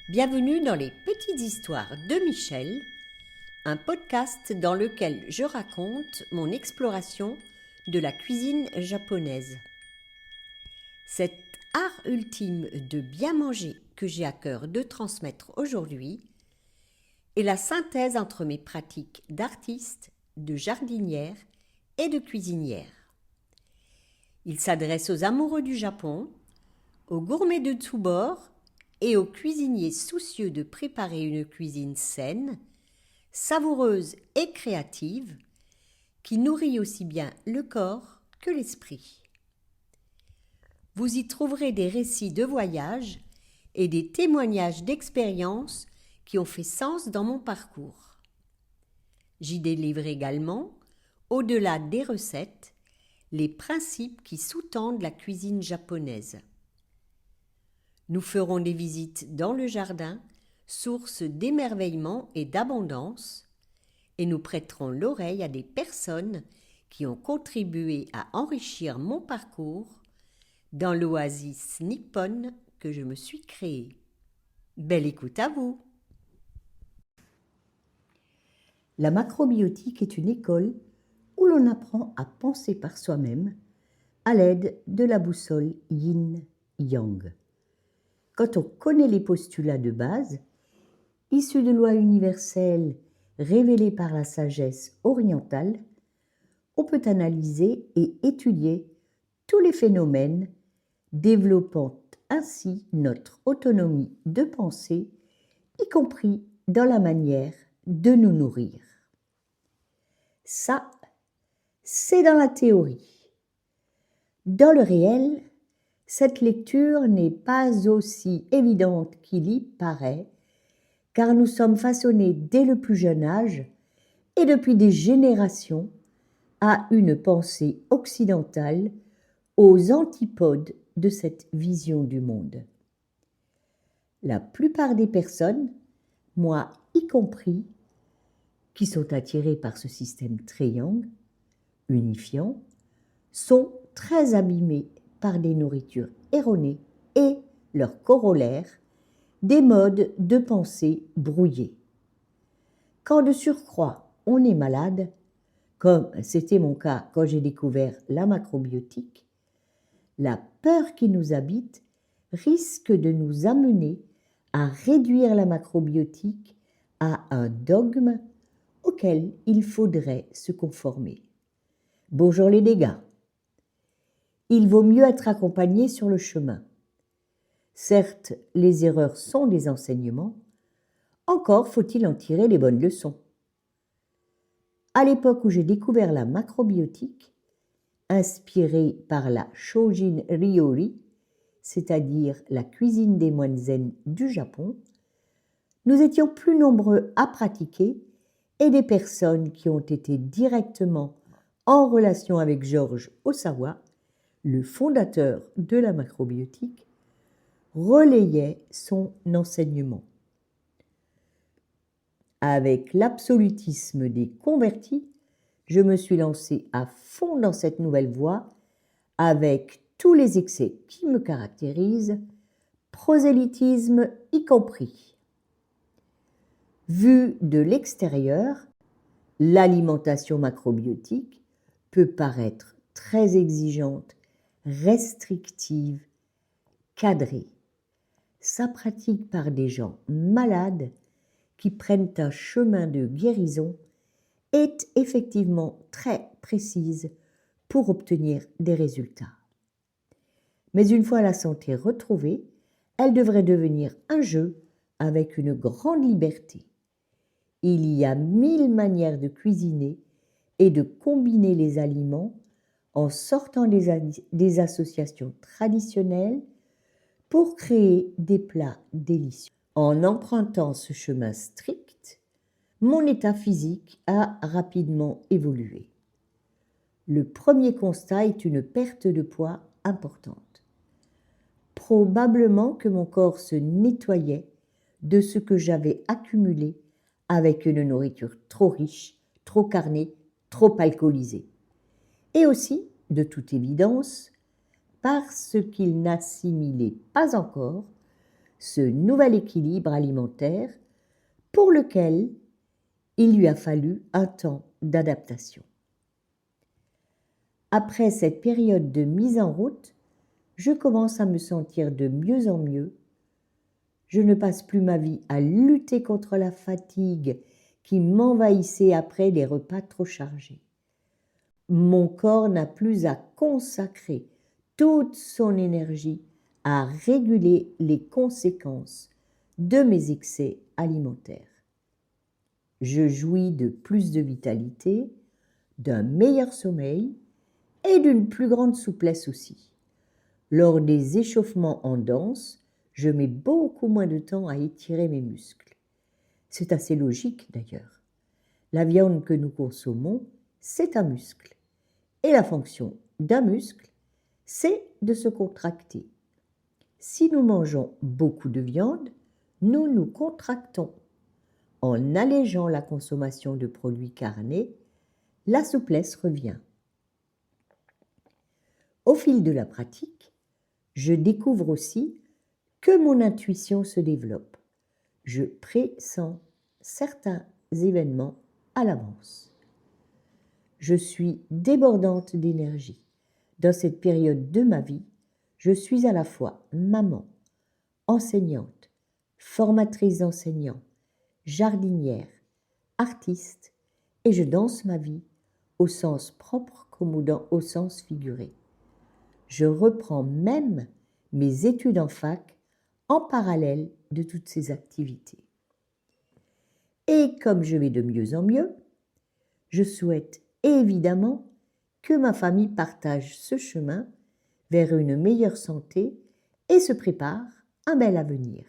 Bienvenue dans les Petites Histoires de Michel, un podcast dans lequel je raconte mon exploration de la cuisine japonaise. Cet art ultime de bien manger que j'ai à cœur de transmettre aujourd'hui est la synthèse entre mes pratiques d'artiste, de jardinière et de cuisinière. Il s'adresse aux amoureux du Japon, aux gourmets de tous bords et aux cuisiniers soucieux de préparer une cuisine saine, savoureuse et créative, qui nourrit aussi bien le corps que l'esprit. Vous y trouverez des récits de voyage et des témoignages d'expériences qui ont fait sens dans mon parcours. J'y délivre également, au-delà des recettes, les principes qui sous-tendent la cuisine japonaise. Nous ferons des visites dans le jardin, source d'émerveillement et d'abondance, et nous prêterons l'oreille à des personnes qui ont contribué à enrichir mon parcours dans l'oasis nippone que je me suis créée. Belle écoute à vous! La macrobiotique est une école où l'on apprend à penser par soi-même à l'aide de la boussole yin-yang. Quand on connaît les postulats de base, issus de lois universelles révélées par la sagesse orientale, on peut analyser et étudier tous les phénomènes, développant ainsi notre autonomie de pensée, y compris dans la manière de nous nourrir. Ça, c'est dans la théorie. Dans le réel, cette lecture n'est pas aussi évidente qu'il y paraît, car nous sommes façonnés dès le plus jeune âge et depuis des générations à une pensée occidentale aux antipodes de cette vision du monde. La plupart des personnes, moi y compris, qui sont attirées par ce système triangle, unifiant, sont très abîmées par des nourritures erronées et leurs corollaires, des modes de pensée brouillés. Quand de surcroît on est malade, comme c'était mon cas quand j'ai découvert la macrobiotique, la peur qui nous habite risque de nous amener à réduire la macrobiotique à un dogme auquel il faudrait se conformer. Bonjour les dégâts. Il vaut mieux être accompagné sur le chemin. Certes, les erreurs sont des enseignements, encore faut-il en tirer les bonnes leçons. À l'époque où j'ai découvert la macrobiotique, inspirée par la Shojin Ryori, c'est-à-dire la cuisine des moines zen du Japon, nous étions plus nombreux à pratiquer et des personnes qui ont été directement en relation avec George Osawa, le fondateur de la macrobiotique, relayaient son enseignement. Avec l'absolutisme des convertis, je me suis lancé à fond dans cette nouvelle voie avec tous les excès qui me caractérisent, prosélytisme y compris. Vue de l'extérieur, l'alimentation macrobiotique peut paraître très exigeante, restrictive, cadrée. Sa pratique par des gens malades qui prennent un chemin de guérison est effectivement très précise pour obtenir des résultats. Mais une fois la santé retrouvée, elle devrait devenir un jeu avec une grande liberté. Il y a 1000 manières de cuisiner et de combiner les aliments en sortant des associations traditionnelles pour créer des plats délicieux. En empruntant ce chemin strict, mon état physique a rapidement évolué. Le premier constat est une perte de poids importante. Probablement que mon corps se nettoyait de ce que j'avais accumulé avec une nourriture trop riche, trop carnée, trop alcoolisée. Et aussi, de toute évidence, parce qu'il n'assimilait pas encore ce nouvel équilibre alimentaire pour lequel il lui a fallu un temps d'adaptation. Après cette période de mise en route, je commence à me sentir de mieux en mieux. Je ne passe plus ma vie à lutter contre la fatigue qui m'envahissait après les repas trop chargés. Mon corps n'a plus à consacrer toute son énergie à réguler les conséquences de mes excès alimentaires. Je jouis de plus de vitalité, d'un meilleur sommeil et d'une plus grande souplesse aussi. Lors des échauffements en danse, je mets beaucoup moins de temps à étirer mes muscles. C'est assez logique d'ailleurs. La viande que nous consommons, c'est un muscle. Et la fonction d'un muscle, c'est de se contracter. Si nous mangeons beaucoup de viande, nous nous contractons. En allégeant la consommation de produits carnés, la souplesse revient. Au fil de la pratique, je découvre aussi que mon intuition se développe. Je pressens certains événements à l'avance. Je suis débordante d'énergie. Dans cette période de ma vie, je suis à la fois maman, enseignante, formatrice d'enseignants, jardinière, artiste, et je danse ma vie au sens propre comme au sens figuré. Je reprends même mes études en fac en parallèle de toutes ces activités. Et comme je vais de mieux en mieux, je souhaite évidemment que ma famille partage ce chemin vers une meilleure santé et se prépare un bel avenir.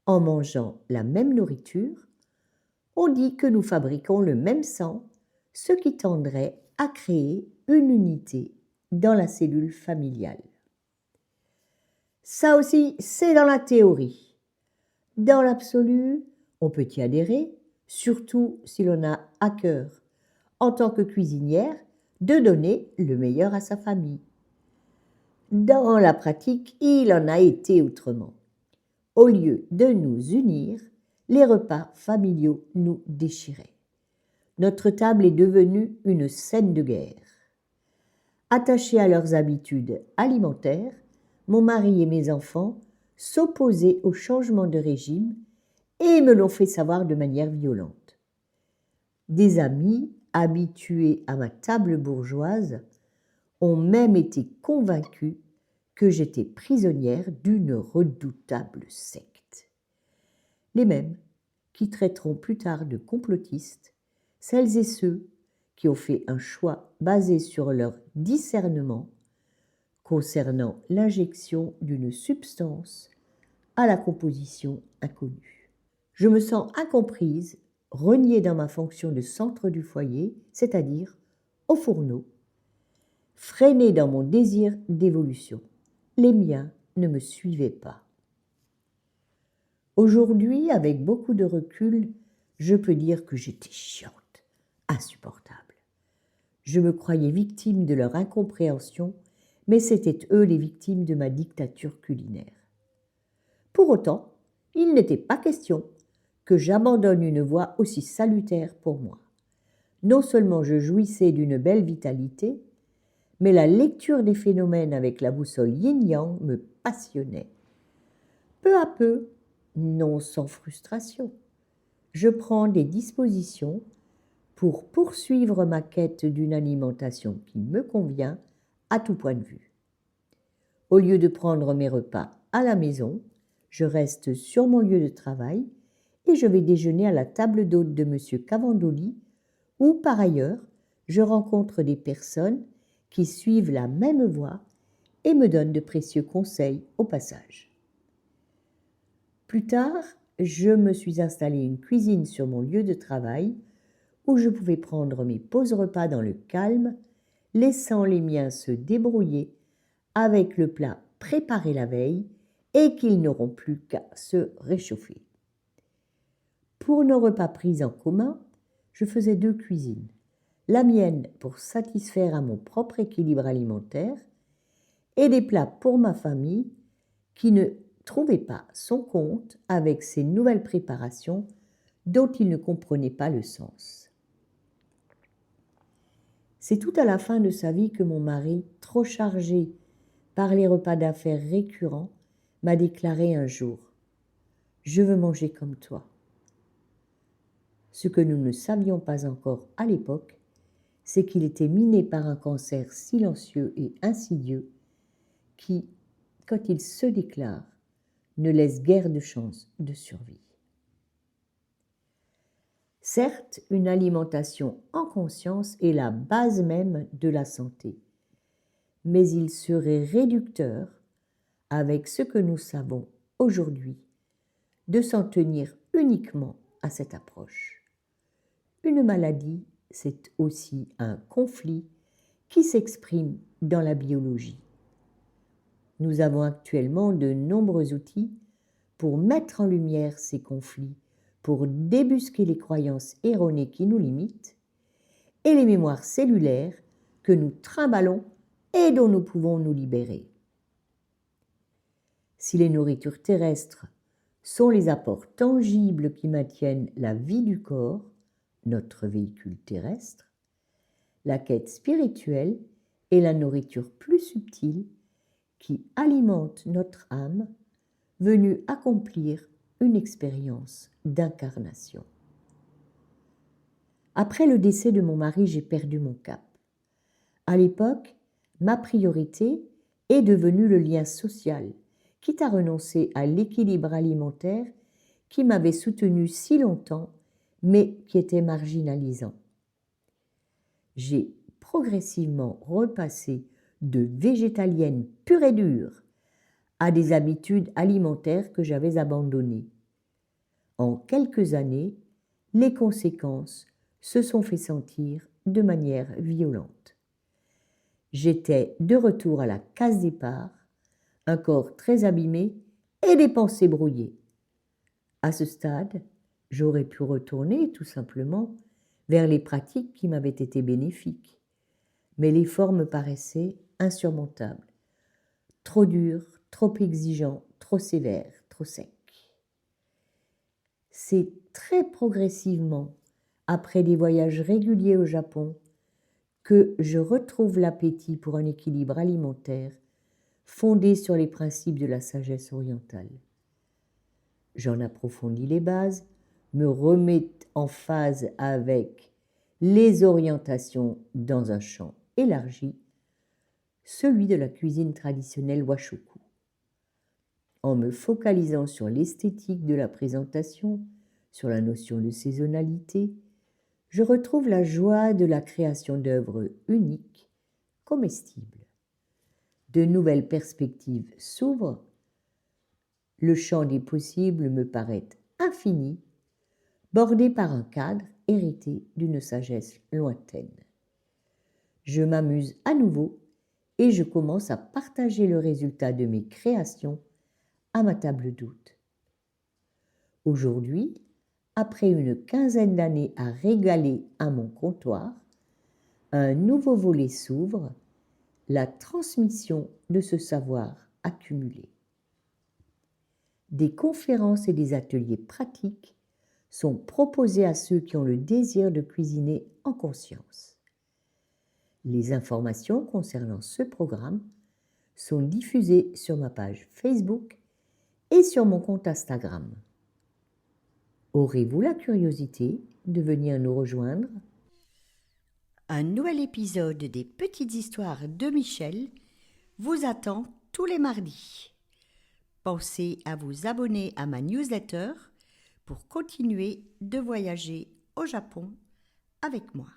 En mangeant la même nourriture, on dit que nous fabriquons le même sang, ce qui tendrait à créer une unité dans la cellule familiale. Ça aussi, c'est dans la théorie. Dans l'absolu, on peut y adhérer, surtout si l'on a à cœur, en tant que cuisinière, de donner le meilleur à sa famille. Dans la pratique, il en a été autrement. Au lieu de nous unir, les repas familiaux nous déchiraient. Notre table est devenue une scène de guerre. Attachés à leurs habitudes alimentaires, mon mari et mes enfants s'opposaient au changement de régime et me l'ont fait savoir de manière violente. Des amis, habitués à ma table bourgeoise, ont même été convaincus que j'étais prisonnière d'une redoutable secte. Les mêmes qui traiteront plus tard de complotistes celles et ceux qui ont fait un choix basé sur leur discernement concernant l'injection d'une substance à la composition inconnue. Je me sens incomprise, reniée dans ma fonction de centre du foyer, c'est-à-dire au fourneau, freinée dans mon désir d'évolution. Les miens ne me suivaient pas. Aujourd'hui, avec beaucoup de recul, je peux dire que j'étais chiante, insupportable. Je me croyais victime de leur incompréhension, mais c'étaient eux les victimes de ma dictature culinaire. Pour autant, il n'était pas question que j'abandonne une voie aussi salutaire pour moi. Non seulement je jouissais d'une belle vitalité, mais la lecture des phénomènes avec la boussole yin-yang me passionnait. Peu à peu, non sans frustration, je prends des dispositions pour poursuivre ma quête d'une alimentation qui me convient à tout point de vue. Au lieu de prendre mes repas à la maison, je reste sur mon lieu de travail et je vais déjeuner à la table d'hôte de M. Cavandoli, où par ailleurs je rencontre des personnes qui suivent la même voie et me donnent de précieux conseils au passage. Plus tard, je me suis installé une cuisine sur mon lieu de travail où je pouvais prendre mes pauses repas dans le calme, laissant les miens se débrouiller avec le plat préparé la veille et qu'ils n'auront plus qu'à se réchauffer. Pour nos repas pris en commun, je faisais 2 cuisines. La mienne pour satisfaire à mon propre équilibre alimentaire et des plats pour ma famille qui ne trouvait pas son compte avec ces nouvelles préparations dont il ne comprenait pas le sens. C'est tout à la fin de sa vie que mon mari, trop chargé par les repas d'affaires récurrents, m'a déclaré un jour « Je veux manger comme toi ». Ce que nous ne savions pas encore à l'époque, c'est qu'il était miné par un cancer silencieux et insidieux qui, quand il se déclare, ne laisse guère de chance de survie. Certes, une alimentation en conscience est la base même de la santé, mais il serait réducteur, avec ce que nous savons aujourd'hui, de s'en tenir uniquement à cette approche. Une maladie, c'est aussi un conflit qui s'exprime dans la biologie. Nous avons actuellement de nombreux outils pour mettre en lumière ces conflits, pour débusquer les croyances erronées qui nous limitent et les mémoires cellulaires que nous trimballons et dont nous pouvons nous libérer. Si les nourritures terrestres sont les apports tangibles qui maintiennent la vie du corps, notre véhicule terrestre, la quête spirituelle est la nourriture plus subtile qui alimente notre âme venue accomplir une expérience d'incarnation. Après le décès de mon mari, j'ai perdu mon cap. À l'époque, ma priorité est devenue le lien social, quitte à renoncer à l'équilibre alimentaire qui m'avait soutenu si longtemps, mais qui était marginalisant. J'ai progressivement repassé de végétalienne pure et dure à des habitudes alimentaires que j'avais abandonnées. En quelques années, les conséquences se sont fait sentir de manière violente. J'étais de retour à la case départ, un corps très abîmé et des pensées brouillées. À ce stade, j'aurais pu retourner tout simplement vers les pratiques qui m'avaient été bénéfiques, mais l'effort me paraissait insurmontable, trop dur, trop exigeant, trop sévère, trop sec. C'est très progressivement, après des voyages réguliers au Japon, que je retrouve l'appétit pour un équilibre alimentaire fondé sur les principes de la sagesse orientale. J'en approfondis les bases, me remets en phase avec les orientations dans un champ élargi, celui de la cuisine traditionnelle Washoku. En me focalisant sur l'esthétique de la présentation, sur la notion de saisonnalité, je retrouve la joie de la création d'œuvres uniques, comestibles. De nouvelles perspectives s'ouvrent, le champ des possibles me paraît infini, bordé par un cadre hérité d'une sagesse lointaine. Je m'amuse à nouveau et je commence à partager le résultat de mes créations à ma table d'hôte. Aujourd'hui, après une quinzaine d'années à régaler à mon comptoir, un nouveau volet s'ouvre, la transmission de ce savoir accumulé. Des conférences et des ateliers pratiques sont proposés à ceux qui ont le désir de cuisiner en conscience. Les informations concernant ce programme sont diffusées sur ma page Facebook et sur mon compte Instagram. Aurez-vous la curiosité de venir nous rejoindre ? Un nouvel épisode des Petites Histoires de Michel vous attend tous les mardis. Pensez à vous abonner à ma newsletter pour continuer de voyager au Japon avec moi.